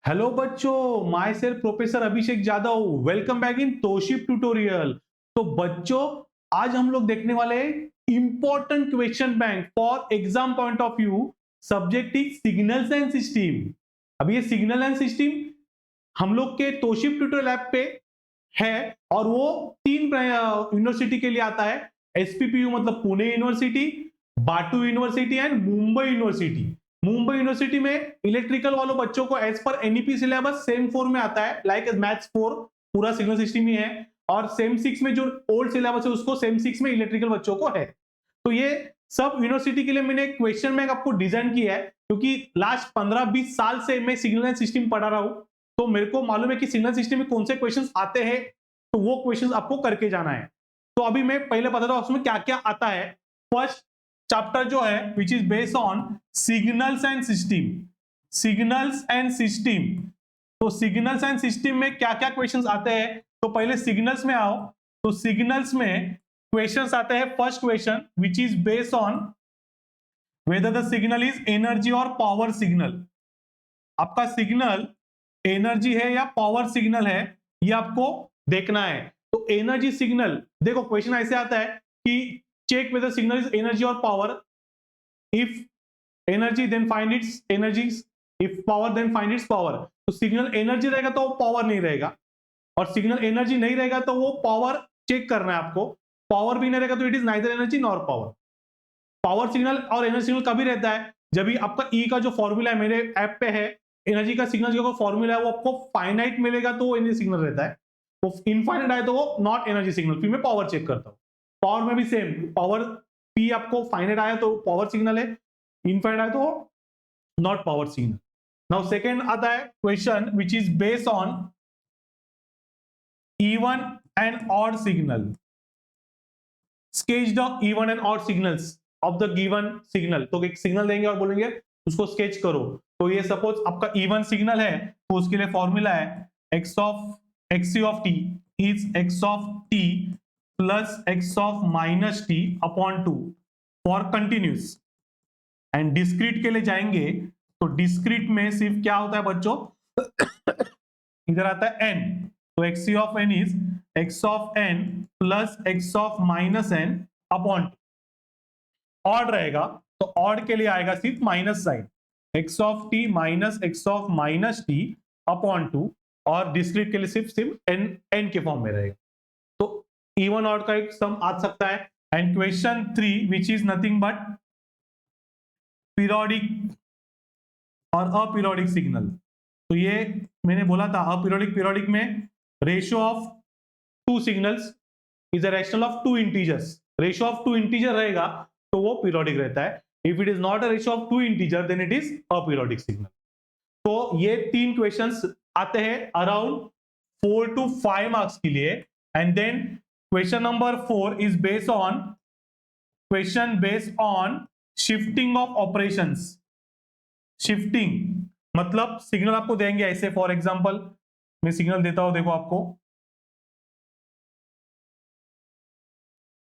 Hello बच्चों, myself professor Abhishek Jadhav. Welcome back in तोशिप tutorial. तो बच्चों, आज हम लोग देखने वाले important question bank for exam point of view. Subject is signals and system. अब ये सिग्नल एंड सिस्टम हम लोग के तोशिप ट्यूटोरियल ऐप पे है और वो 3 यूनिवर्सिटी के लिए आता है। एसपीपीयू मतलब पुणे यूनिवर्सिटी, बाटू university and Mumbai university. Mumbai university में इलेक्ट्रिकल वालों बच्चों को as per NEP syllabus same 4 में आता है, लाइक मैथ्स 4 पूरा सिग्नल सिस्टम ही है। और सेम 6 में जो ओल्ड सिलेबस है उसको सेम 6 में इलेक्ट्रिकल बच्चों को है। तो ये सब यूनिवर्सिटी के लिए मैंने क्वेश्चन बैंक आपको डिजाइन किया है, क्योंकि लास्ट 15-20 साल से मैं सिग्नल एंड सिस्टम पढ़ा रहा हूं। तो मेरे को मालूम है कि सिग्नल सिस्टम में कौन से क्वेश्चंस आते हैं, तो वो क्वेश्चंस आपको करके जाना है। तो अभी मैं पहले बताता हूं उसमें क्या क्या आता है। फर्स्ट चैप्टर जो है which is based on signals and system. Signals and system, तो सिग्नल्स एंड सिस्टम में क्या क्या क्वेश्चंस आते हैं। तो पहले सिग्नल्स में आओ। तो सिग्नल्स में क्वेश्चंस आते हैं। First question which is based on whether the signal is energy और पावर सिग्नल। आपका सिग्नल एनर्जी है या पावर सिग्नल है, ये आपको देखना है। तो एनर्जी सिग्नल, देखो क्वेश्चन ऐसे आता है कि check whether signal is energy और power. If energy then find its energy, if power then find its power. तो सिग्नल एनर्जी रहेगा तो वो पावर नहीं रहेगा, और सिग्नल एनर्जी नहीं रहेगा तो वो पावर चेक करना है आपको। पावर भी नहीं रहेगा तो it is neither energy nor power. Power signal और एनर्जी सिग्नल कभी रहता है जब भी आपका ई का जो फॉर्मूला है मेरे ऐप पे है, एनर्जी का सिग्नल जो फॉर्मूला है वो आपको फाइनाइट मिलेगा तो वो एनर्जी सिग्नल रहता है। वो इनफाइनाइट आए तो वो नॉट एनर्जी सिग्नल। फिर मैं पावर चेक करता हूँ। पावर में भी सेम, पावर पी आपको फाइनाइट आया तो पावर सिग्नल है, इनफाइनाइट आया तो not power signal. Now second आता है question which is based on even and odd signal. Sketch the even and odd signals of the given signal. तो एक सिग्नल देंगे और बोलेंगे उसको स्केच करो। तो ये सपोज आपका इवन सिग्नल है तो उसके लिए फॉर्मूला है x of x e of t is x of t plus x of minus t upon 2 for continuous. And discrete के लिए जाएंगे तो डिस्क्रीट में सिर्फ क्या होता है बच्चों, इधर आता है एन। तो x of n is x of n plus x of minus n upon. Odd रहेगा तो ऑड के लिए आएगा सिर्फ minus sign, x of t minus x of minus t upon 2। और डिस्क्रीट के लिए सिर्फ सिर्फ एन एन के फॉर्म में रहेगा। तो इवन ऑड का एक सम आ सकता है। And question 3 which is nothing but periodic और अपीरियोडिक सिग्नल। तो ये मैंने बोला था अपीरियोडिक पीरियोडिक में ratio of two signals is a rational of two integers. Ratio of two integer रहेगा तो वो पीरियोडिक रहता है। If it is not a ratio of two integer then it is aperiodic signal. तो ये 3 questions आते हैं अराउंड 4 to 5 मार्क्स के लिए। And then question number 4 is based on question based on shifting of operations. Shifting मतलब signal आपको देंगे ऐसे, फॉर एग्जांपल मैं सिग्नल देता हूं, देखो आपको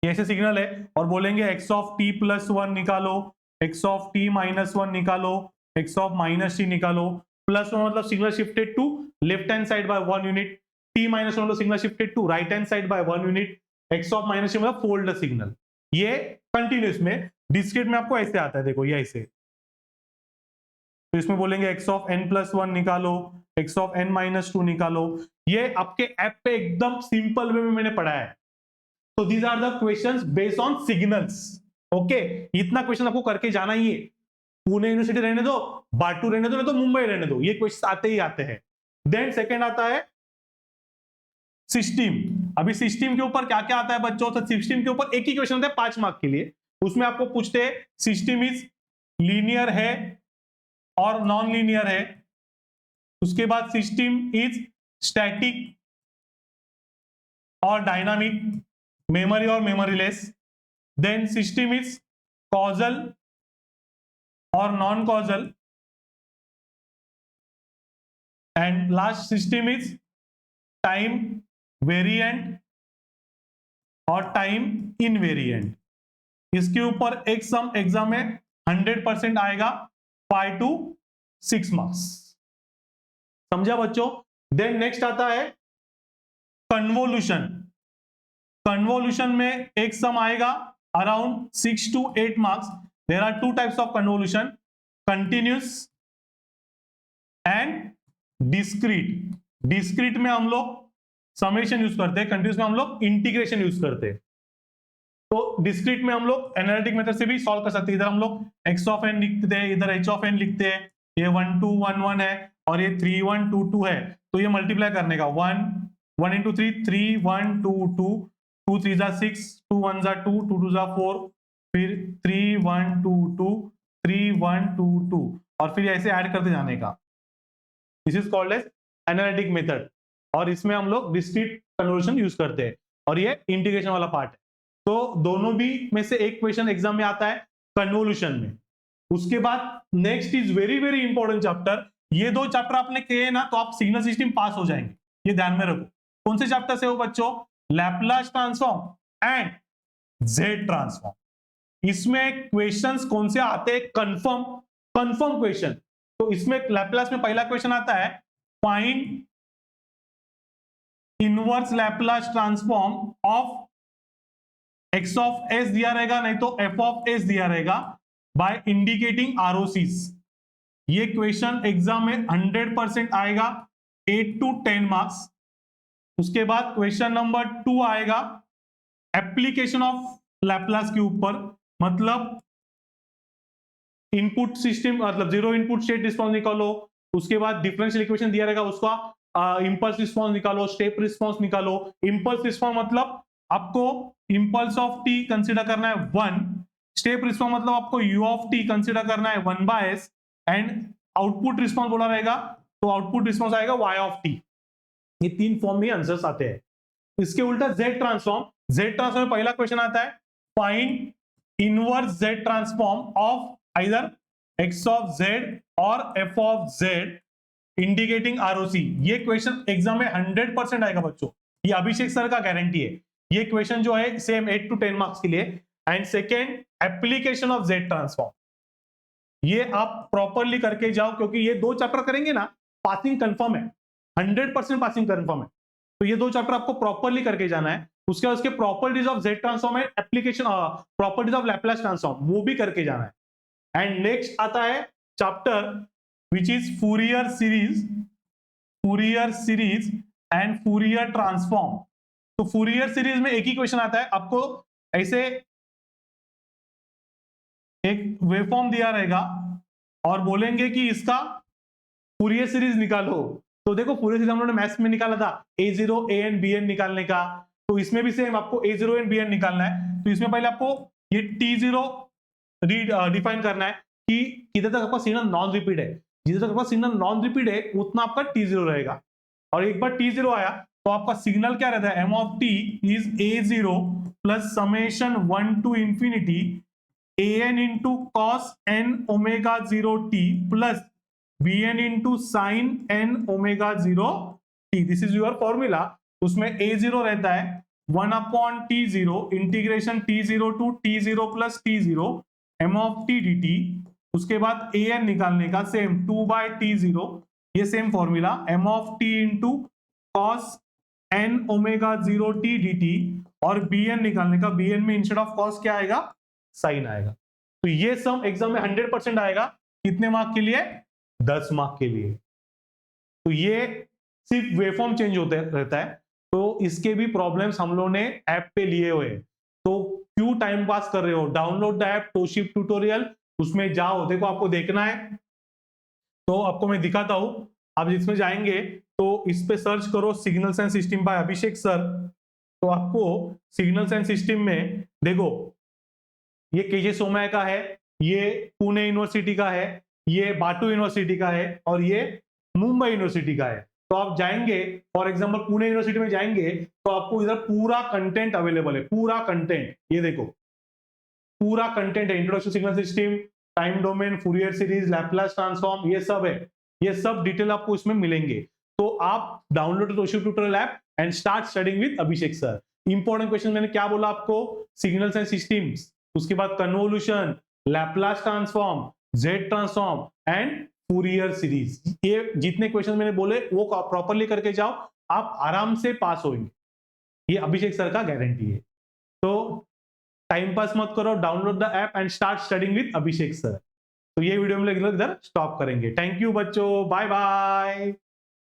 ऐसे सिग्नल है और बोलेंगे एक्स ऑफ टी प्लस 1 निकालो, एक्स ऑफ टी माइनस 1 निकालो, एक्स ऑफ माइनस टी निकालो। प्लस 1 मतलब signal shifted to left hand side by 1 unit, t minus 1 मतलब signal shifted to right hand side by 1 unit, x of minus t मतलब fold the signal. ये continuous में। Discrete में आपको ऐसे आता है, देखो ये ऐसे। तो इसमें बोलेंगे एक्स ऑफ एन प्लस 1 निकालो, एक्स ऑफ एन माइनस 2 निकालो। ये आपके ऐप पे एकदम सिंपल वे में मैंने पढ़ाया है। तो these are the questions based on signals. Okay, इतना क्वेश्चन आपको करके जाना ही है। पुणे यूनिवर्सिटी रहने दो, बाटू रहने दो, नहीं तो मुंबई रहने दो, ये क्वेश्चन आते ही आते हैं। देन सेकंड आता है सिस्टम। अभी सिस्टम के ऊपर क्या क्या आता है बच्चों, तो सिस्टम के ऊपर एक ही क्वेश्चन आता है 5 मार्क के लिए। उसमें आपको पूछते हैं सिस्टम इज लीनियर है और नॉन लीनियर है। उसके बाद सिस्टम इज स्टैटिक और डायनामिक, मेमोरी और memoryless. Then system is causal और non causal. And last system is time variant और टाइम इनवेरिएंट। इसके ऊपर एक सम एग्जाम में 100% आएगा, 5 to 6 मार्क्स। समझा बच्चों? देन नेक्स्ट आता है कन्वोल्यूशन। कन्वोल्यूशन में एक सम आएगा around 6 to 8 marks. There are two types of convolution, continuous and discrete. Discrete में हम लोग समेशन यूज करते हैं, कंटिन्यूस में हम लोग इंटीग्रेशन यूज करते हैं। तो डिस्क्रीट में हम लोग एनालिटिक मेथड से भी सॉल्व कर सकते हैं। इधर हम लोग x ऑफ n लिखते हैं, इधर h ऑफ n लिखते हैं, ये 1 2 1 1 है और ये 3 1 2 2 है, तो ये मल्टीप्लाई करने का 1 1 into 3 3 1 2 2 2 3 जा 6 2 1 जा 2 2 2 जा 4, फिर 3 1 2 2 3 1 2 2 और फिर ऐसे ऐड करते जाने का। This is called as analytic method और इसमें हम लोग डिस्क्रीट कन्वर्जन यूज करते हैं और ये इंटीग्रेशन वाला पार्ट है। तो दोनों भी में से एक क्वेश्चन एग्जाम में आता है कन्वोल्यूशन में। उसके बाद next is very very important chapter. ये दो चैप्टर आपने किए ना तो आप सिग्नल सिस्टम पास हो जाएंगे, ये ध्यान में रखो। कौन से चैप्टर से हो बच्चों? Laplace transform and Z transform. इसमें क्वेश्चंस कौन से आते हैं? Confirm question. तो इसमें लैपलास में पहला क्वेश्चन आता है find inverse Laplace transform of x of s दिया रहेगा, नहीं तो f ऑफ s दिया रहेगा बाय इंडिकेटिंग आरओसीज। ये क्वेश्चन एग्जाम में 100% आएगा, 8 to 10 मार्क्स। उसके बाद क्वेश्चन नंबर 2 आएगा एप्लीकेशन ऑफ लैपलास के ऊपर, मतलब इनपुट सिस्टम, मतलब जीरो इनपुट स्टेट रिस्पॉन्स निकालो। उसके बाद डिफरेंशियल इक्वेशन दिया रहेगा, उसका इंपल्स रिस्पॉन्स निकालो, स्टेप रिस्पॉन्स निकालो। इंपल्स रिस्पॉन्स मतलब आपको इंपल्स ऑफ टी कंसीडर करना है 1, स्टेप रिस्पॉन्स मतलब आपको यू ऑफ टी कंसीडर करना है 1/s एंड आउटपुट रिस्पॉन्स बोला रहेगा तो आउटपुट रिस्पॉन्स आएगा y ऑफ टी। ये 3 फॉर्म में आंसर्स आते हैं। इसके उल्टा जेड ट्रांसफॉर्म, जेड ट्रांसफॉर्म में पहला क्वेश्चन आता है find inverse Z transform of either x of z और f of z indicating ROC. ये क्वेश्चन एग्जाम में 100% आएगा बच्चों, ये अभिषेक सर का गारंटी है। ये क्वेश्चन जो है सेम 8 to 10 मार्क्स के लिए। And second application of Z transform, ये आप प्रॉपरली करके जाओ क्योंकि ये दो चैप्टर करेंगे ना, पासिंग कंफर्म है, 100% पासिंग कंफर्म है। तो ये दो चैप्टर आपको प्रॉपरली करके जाना है। उसके प्रॉपर्टीज ऑफ जेड ट्रांसफॉर्म है, application properties of Laplace transform, वो भी करके जाना है। एंड नेक्स्ट आता है chapter which is Fourier series and Fourier transform. तो फूरियर सीरीज में एक ही क्वेश्चन आता है, आपको ऐसे एक वेवफॉर्म दिया रहेगा और बोलेंगे कि इसका फूरियर सीरीज निकालो। तो देखो फूरियर सीरीज हम लोगों ने मैथ्स में निकाला था a0 an bn निकालने का, तो इसमें भी सेम आपको a0 and bn निकालना है। तो इसमें पहले आपको ये t0 डिफाइन करना है कि किधर तक आपका सिग्नल नॉन रिपीट है, जिधर तक आपका सिग्नल नॉन रिपीट है उतना आपका t0 रहेगा। और एक बार t0 आया तो आपका सिग्नल क्या रहता है? m of t is a0 plus summation 1 to infinity an into cos n omega 0 t plus bn into sin n omega 0 t। This is your formula. उसमें a0 रहता है 1 upon t0 integration t0 to t0 plus t0 m of t dt। उसके बाद an निकालने का same 2 by t0, ये same formula m of t into cos n omega 0 t dt और bn निकालने का, bn में इंस्टेड ऑफ cos क्या आएगा? साइन आएगा। तो ये सम एग्जाम में 100% आएगा। कितने मार्क के लिए? 10 मार्क के लिए। तो ये सिर्फ वेवफॉर्म चेंज होते रहता है, तो इसके भी प्रॉब्लम्स हम लोगों ने ऐप पे लिए हुए। तो क्यों टाइम पास कर रहे हो? Download the app Tausif tutorial, उसमें जाओ, देखो आपको देखना है तो आपको मैं दिखाता हूं। आप इसमें जाएंगे तो इस पे सर्च करो signals and system by Abhishek sir. तो आपको सिग्नल्स एंड सिस्टम में देखो ये केजे सोमैया का है, ये पुणे यूनिवर्सिटी का है, ये बाटू यूनिवर्सिटी का है और ये मुंबई यूनिवर्सिटी का है। तो आप जाएंगे फॉर एग्जांपल पुणे यूनिवर्सिटी में जाएंगे तो आपको इधर पूरा कंटेंट अवेलेबल है, पूरा कंटेंट। ये देखो पूरा कंटेंट है, introduction signal system, time domain, Fourier series, Laplace transform, ये सब है। ये सब डिटेल आपको इसमें मिलेंगे। तो आप डाउनलोड तोशिप tutorial app and start studying with Abhishek sir. Important question मैंने क्या बोला आपको? सिग्नल्स एंड सिस्टम्स, उसके बाद convolution, Laplace transform, Z transform and Fourier series. ये जितने क्वेश्चन मैंने बोले वो प्रॉपरली करके जाओ, आप आराम से पास होंगे, ये अभिषेक सर का गारंटी है। तो टाइम पास मत करो, download the app and start studying with Abhishek sir. तो ये वीडियो में इधर स्टॉप करेंगे। थैंक यू बच्चों, बाय बाय।